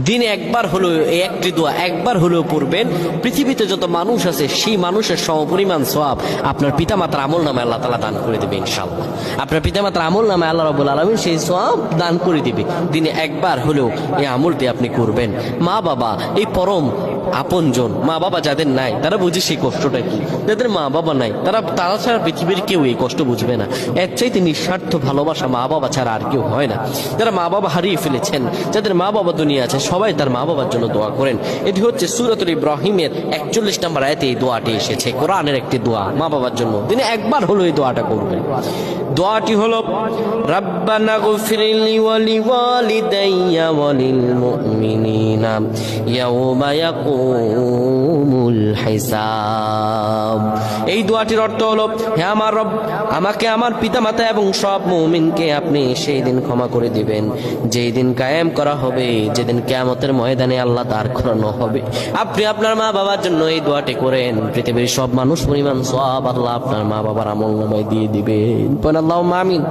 দিনে একবার হলেও এই একটি দোয়া একবার হলেও পড়বেন, পৃথিবীতে যত মানুষ আছে সেই মানুষের সমপরিমাণ সওয়াব আপনার পিতামাতার আমল নামে আল্লাহ তাআলা দান করে দেবে ইনশাআল্লাহ। আপনার পিতামাতার আমল নামে আল্লাহ রাব্বুল আলামিন সেই সওয়াব দান করে দিবে। দিনে একবার হলেও এই আমলটি আপনি করবেন। মা বাবা এই পরম আপনজন, মা বাবা যাদের নাই তারা বুঝে সেই কষ্টটা কি, যাদের মা বাবা নাই তারা ছাড়া পৃথিবীর কেউ এই কষ্ট বুঝবে না। এর চাইতে নিঃস্বার্থ ভালোবাসা মা বাবা ছাড়া আর কেউ হয় না। যারা মা বাবা হারিয়ে ফেলেছেন, যাদের মা বাবা দুনিয়া আছে, সবাই তার মা বাবার জন্য দোয়া করেন। এটি হচ্ছে সূরাতুল ইব্রাহিমের 41 নম্বর আয়াতে এই দোয়াটি এসেছে, কোরআনের একটি দোয়া মা বাবার জন্য। দিনে একবার হলো এই দোয়াটা করবেন। দোয়াটি হলো রাব্বানা গফিরলি ওয়া লিওয়ালিদাইয়া ওয়া লিল মুমিনিনা ইয়াওমা ইয়াকুমুল হিসাব। এই দোয়াটির অর্থ হলো, হে আমার রব, আমাকে, আমার পিতামাতা এবং সব মুমিনকে আপনি সেই দিন ক্ষমা করে দিবেন যেই দিন কায়েম করা হবে, যেদিন কিয়ামতের ময়দানে আল্লাহ দাঁড় করানো হবে। আপনি আপনার মা বাবার জন্য এই দোয়াটি করেন, পৃথিবীর সব মানুষ পরিমাণ সওয়াব আল্লাহ আপনার মা বাবার আমলনামায় দিয়ে দিবেন। আল্লাহুম্মা আমিন।